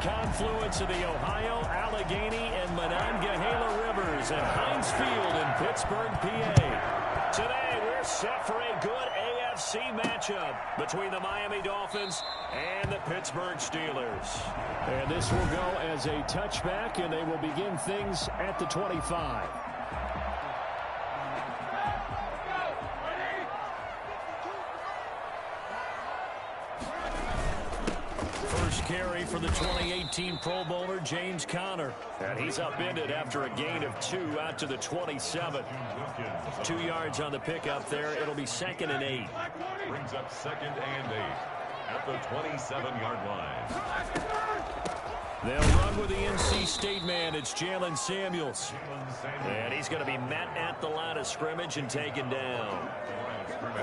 confluence of the Ohio, Allegheny, and Monongahela Rivers at Heinz Field in Pittsburgh, PA. Today, we're set for a good AFC matchup between the Miami Dolphins and the Pittsburgh Steelers. And this will go as a touchback, and they will begin things at the 25. Carry for the 2018 Pro Bowler James Conner, and he's upended after a gain of 2 out to the 27. 2 yards on the pickup there. It'll be 2nd and 8. Brings up 2nd and 8 at the 27-yard line. They'll run with the NC State man. It's Jalen Samuels, and he's going to be met at the line of scrimmage and taken down.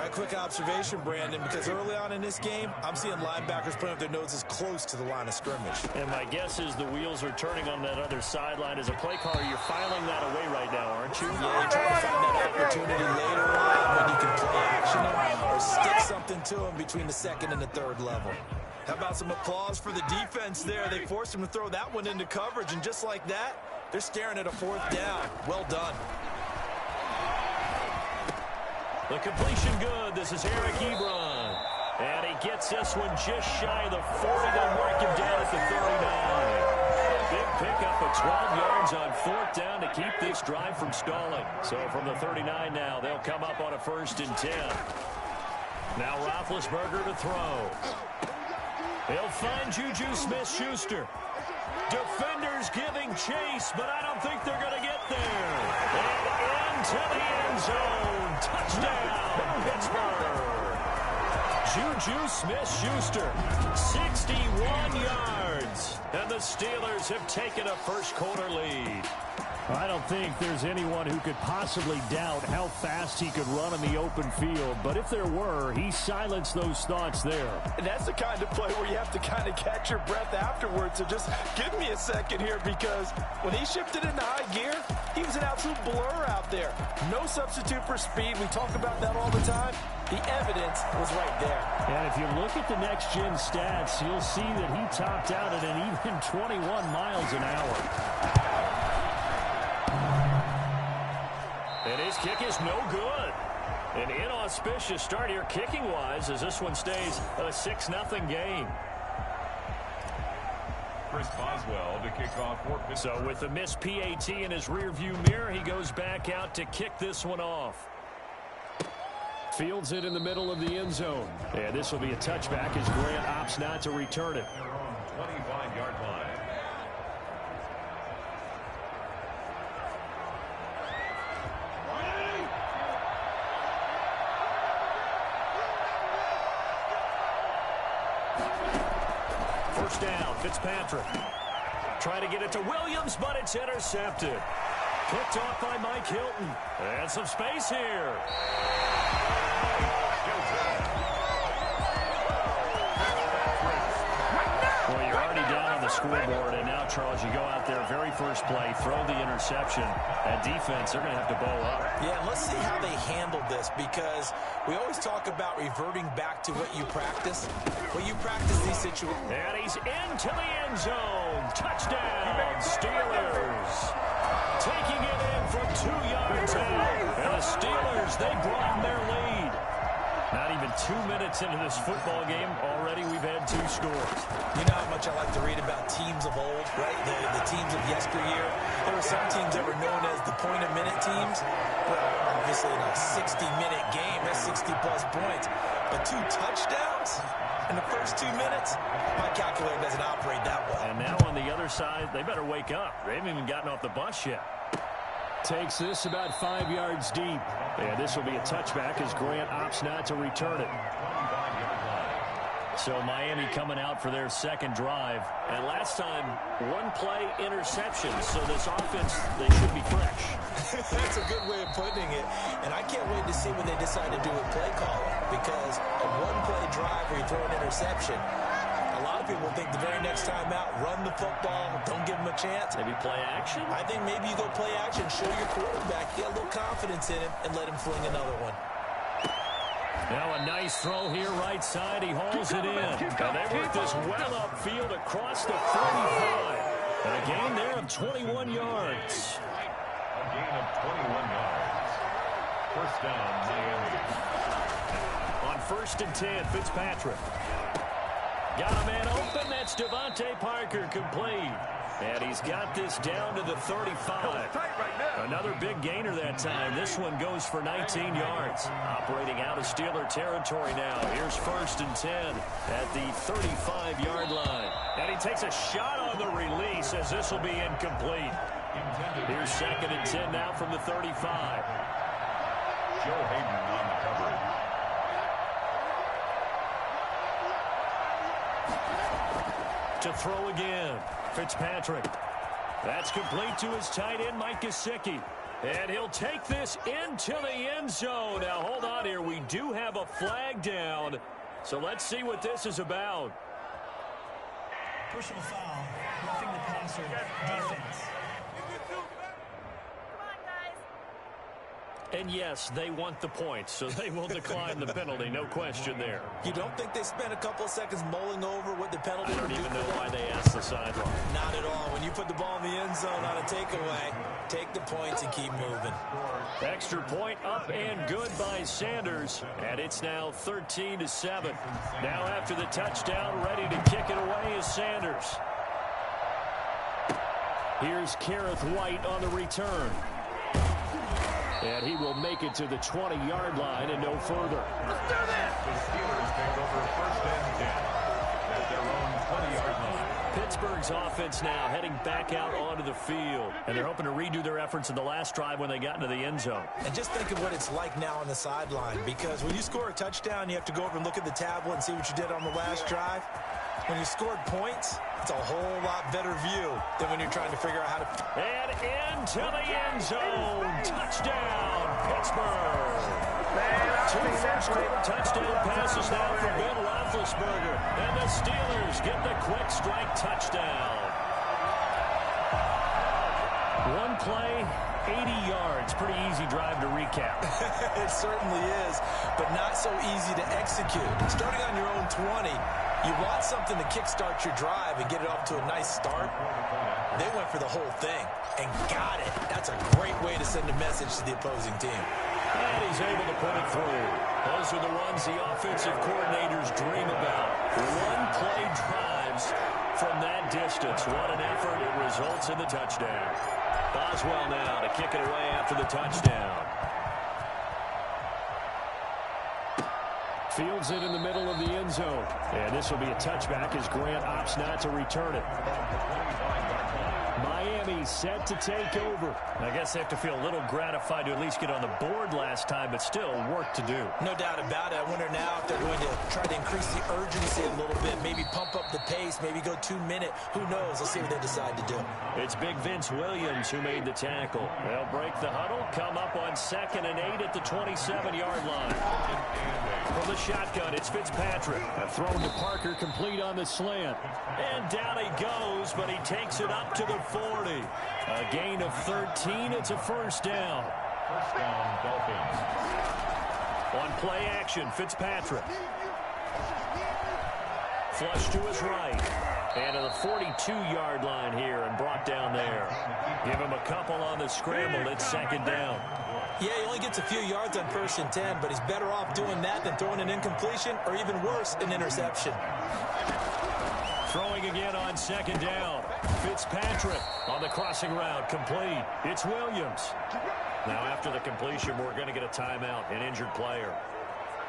A quick observation, Brandon, because early on in this game, I'm seeing linebackers putting up their noses close to the line of scrimmage. And my guess is the wheels are turning on that other sideline. As a play caller, you're filing that away right now, aren't you? Yeah, you're trying to find that opportunity later on when you can play action or stick something to them between the 2nd and the 3rd level. How about some applause for the defense there? They forced him to throw that one into coverage, and just like that, they're staring at a 4th down. Well done. The completion good. This is Eric Ebron. And he gets this one just shy of the 40. They'll mark him down at the 39. Big pickup of 12 yards on 4th down to keep this drive from stalling. So from the 39 now, they'll come up on a 1st and 10. Now Roethlisberger to throw. He'll find Juju Smith-Schuster. Defenders giving chase, but I don't think they're going to get there. And into the end zone. Touchdown, Pittsburgh. Juju Smith-Schuster, 61 yards. And the Steelers have taken a first-quarter lead. I don't think there's anyone who could possibly doubt how fast he could run in the open field. But if there were, he silenced those thoughts there. And that's the kind of play where you have to kind of catch your breath afterwards. So just give me a second here, because when he shifted into high gear, he was an absolute blur out there. No substitute for speed. We talk about that all the time. The evidence was right there. And if you look at the next-gen stats, you'll see that he topped out at an even 21 miles an hour. And his kick is no good. An inauspicious start here kicking-wise as this one stays a 6-0 game. Chris Boswell to kick off for Pittsburgh. So with the missed PAT in his rearview mirror, he goes back out to kick this one off. Fields it in the middle of the end zone. And this will be a touchback as Grant opts not to return it. 25-yard line. First down, Fitzpatrick. Trying to get it to Williams, but it's intercepted. Picked off by Mike Hilton. And some space here. Well, you're already down on the scoreboard, and now, Charles, you go out there, very first play, throw the interception. That defense, they're going to have to bow up. Yeah, let's see how they handled this, because we always talk about reverting back to what you practice. Well, you practice these situations. And he's into the end zone. Touchdown, Steelers. Taking it in from 2 yards out. And the Steelers, they broaden their lead. Not even 2 minutes into this football game, already we've had 2 scores. You know how much I like to read about teams of old, right? The teams of yesteryear. There were some teams that were known as the point-a-minute teams. Well, obviously in a 60-minute game, that's 60-plus points. But 2 touchdowns in the first 2 minutes? My calculator doesn't operate that well. And now on the other side, they better wake up. They haven't even gotten off the bus yet. Takes this about 5 yards deep. And this will be a touchback as Grant opts not to return it. So Miami coming out for their second drive. And last time, 1 play interception. So this offense, they should be fresh. That's a good way of putting it. And I can't wait to see what they decide to do with play calling. Because a 1-play drive where you throw an interception, a lot of people think the very next time out, run the football, don't give them a chance. Maybe play action? I think maybe you go play action, show your quarterback, get a little confidence in him, and let him fling another one. Now a nice throw here, right side. He hauls it in. And they work this well upfield across the 45. And a gain there of 21 yards. A gain of 21 yards. First down, Miami. On 1st and 10, Fitzpatrick. Got a man open. That's Devontae Parker, complete. And he's got this down to the 35. Another big gainer that time. This one goes for 19 yards. Operating out of Steeler territory now. Here's 1st and 10 at the 35-yard line. And he takes a shot on the release as this will be incomplete. Here's 2nd and 10 now from the 35. Joe Hayden on the coverage. To throw again. Fitzpatrick. That's complete to his tight end, Mike Gesicki. And he'll take this into the end zone. Now, hold on here. We do have a flag down. So let's see what this is about. Personal foul. Roughing the passer. Defense. And yes, they want the points, so they will decline the penalty. No question there. You don't think they spent a couple of seconds mulling over what the penalty I don't would even do know for why them? they asked the sideline. Not at all. When you put the ball in the end zone on a takeaway, take the points and keep moving. Extra point up and good by Sanders. And it's now 13-7. Now after the touchdown, ready to kick it away is Sanders. Here's Kareth White on the return. And he will make it to the 20-yard line and no further. Let's do this! The Steelers take over 1st and 10 at their own 20-yard line. Pittsburgh's offense now heading back out onto the field. And they're hoping to redo their efforts in the last drive when they got into the end zone. And just think of what it's like now on the sideline, because when you score a touchdown, you have to go over and look at the tablet and see what you did on the last drive. When you scored points, it's a whole lot better view than when you're trying to figure out how to... And into the end zone. Touchdown, Pittsburgh. 2 first-quarter touchdown passes now from Ben Roethlisberger. And the Steelers get the quick strike touchdown. One play, 80 yards. Pretty easy drive to recap. It certainly is, but not so easy to execute. Starting on your own 20, you want something to kickstart your drive and get it off to a nice start. They went for the whole thing and got it. That's a great way to send a message to the opposing team. And he's able to put it through. Those are the ones the offensive coordinators dream about. One-play drives from that distance. What an effort. It results in the touchdown. Boswell now to kick it away after the touchdown. Fields it in the middle of the end zone. And this will be a touchback as Grant opts not to return it. Miami set to take over. I guess they have to feel a little gratified to at least get on the board last time, but still work to do. No doubt about it. I wonder now if they're going to try to increase the urgency a little bit, maybe pump up the pace, maybe go 2-minute. Who knows? Let's see what they decide to do. It's big Vince Williams who made the tackle. They'll break the huddle, come up on 2nd and 8 at the 27-yard line. From the shotgun, it's Fitzpatrick. A throw to Parker, complete on the slant. And down he goes, but he takes it up to the 40. A gain of 13. It's a first down. First down, Dolphins. On play action, Fitzpatrick. Flush to his right. And to the 42-yard line here and brought down there. Give him a couple on the scramble. It's 2nd down. Yeah, he only gets a few yards on 1st and 10, but he's better off doing that than throwing an incompletion or even worse, an interception. Throwing again on 2nd down. Fitzpatrick on the crossing route, complete. It's Williams. Now after the completion, we're going to get a timeout, an injured player.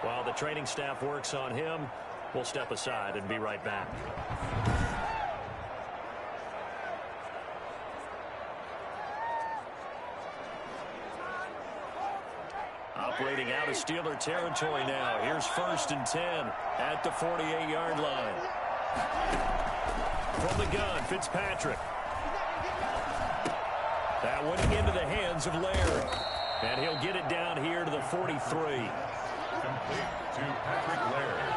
While the training staff works on him, we'll step aside and be right back. Operating out of Steeler territory now. Here's 1st and 10 at the 48-yard line. From the gun, Fitzpatrick. That one into the hands of Laird. And he'll get it down here to the 43. Complete to Patrick Laird.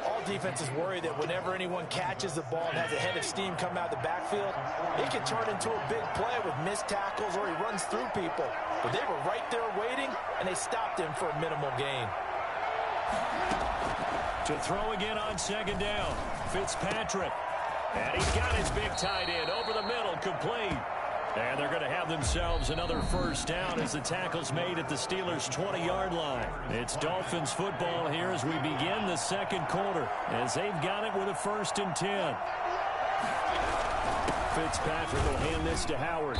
All defenses worry that whenever anyone catches the ball and has a head of steam come out of the backfield, it can turn into a big play with missed tackles or he runs through people. But they were right there waiting, and they stopped him for a minimal gain. To throw again on second down. Fitzpatrick. And he's got his big tight end over the middle, complete. And they're going to have themselves another first down as the tackle's made at the Steelers' 20-yard line. It's Dolphins football here as we begin the second quarter, as they've got it with a 1st and 10. Fitzpatrick will hand this to Howard.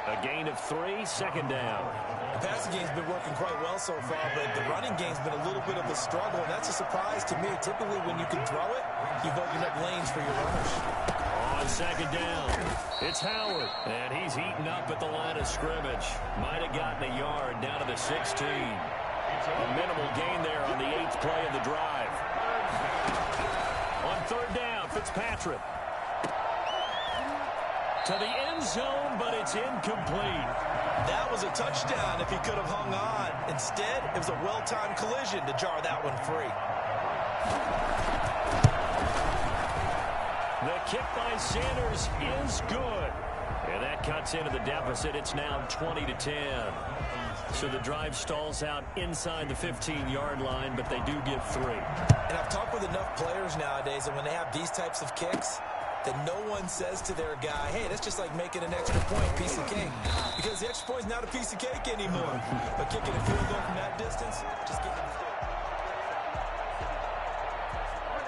A gain of 3, second down. The passing game's been working quite well so far, but the running game's been a little bit of a struggle, and that's a surprise to me. Typically, when you can throw it, you've opened up lanes for your runners. On second down, it's Howard, and he's heating up at the line of scrimmage. Might have gotten a yard down to the 16. A minimal gain there on the 8th play of the drive. On third down, Fitzpatrick. To the end zone, but it's incomplete. That was a touchdown if he could have hung on. Instead, it was a well-timed collision to jar that one free. The kick by Sanders is good. And that cuts into the deficit. It's now 20-10. So the drive stalls out inside the 15-yard line, but they do get 3. And I've talked with enough players nowadays, and when they have these types of kicks, that no one says to their guy, hey, that's just like making an extra point, piece of cake. Because the extra point is not a piece of cake anymore. But kicking a field goal from that distance, just getting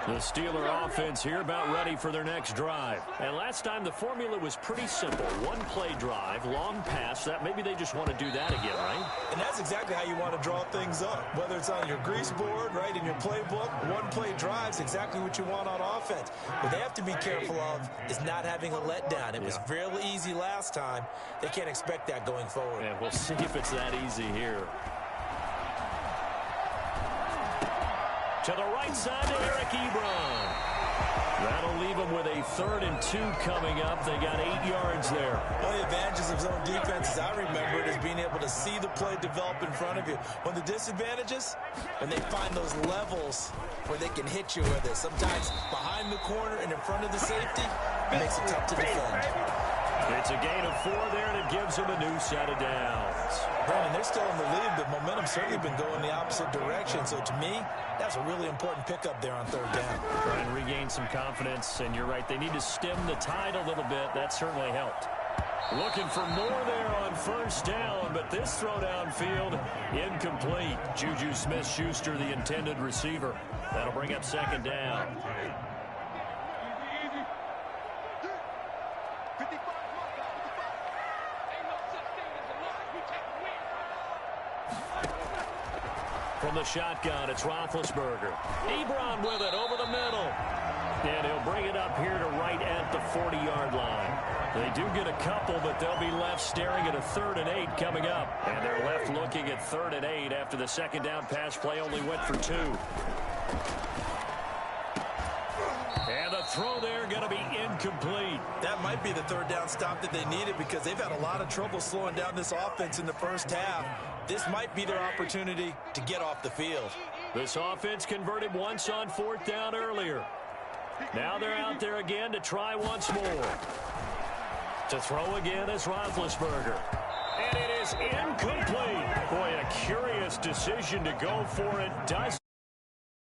the Steeler offense here about ready for their next drive. And last time the formula was pretty simple. One-play drive, long pass. That maybe they just want to do that again, right? And that's exactly how you want to draw things up. Whether it's on your grease board, right, in your playbook, one-play drive's exactly what you want on offense. What they have to be careful of is not having a letdown. It was fairly easy last time. They can't expect that going forward. And we'll see if it's that easy here. To the right side to Eric Ebron. That'll leave them with a 3rd and 2 coming up. They got 8 yards there. One of the advantages of zone defense, as I remember it, is being able to see the play develop in front of you. One of the disadvantages, when they find those levels where they can hit you with it, sometimes behind the corner and in front of the safety, it makes it tough to defend. It's a gain of 4 there, and it gives them a new set of downs. Brandon, they're still in the lead, but momentum's certainly been going the opposite direction. So to me, that's a really important pickup there on third down. Try and regain some confidence, and you're right, they need to stem the tide a little bit. That certainly helped. Looking for more there on first down, but this throw downfield incomplete. Juju Smith-Schuster, the intended receiver. That'll bring up second down. From the shotgun, it's Roethlisberger. Ebron with it over the middle. And he'll bring it up here to right at the 40-yard line. They do get a couple, but they'll be left staring at a 3rd and 8 coming up. And they're left looking at 3rd and 8 after the second down pass play only went for 2. And the throw there going to be incomplete. That might be the third down stop that they needed because they've had a lot of trouble slowing down this offense in the first half. This might be their opportunity to get off the field. This offense converted once on 4th down earlier. Now they're out there again to try once more. To throw again is Roethlisberger. And it is incomplete. Boy, a curious decision to go for it. Does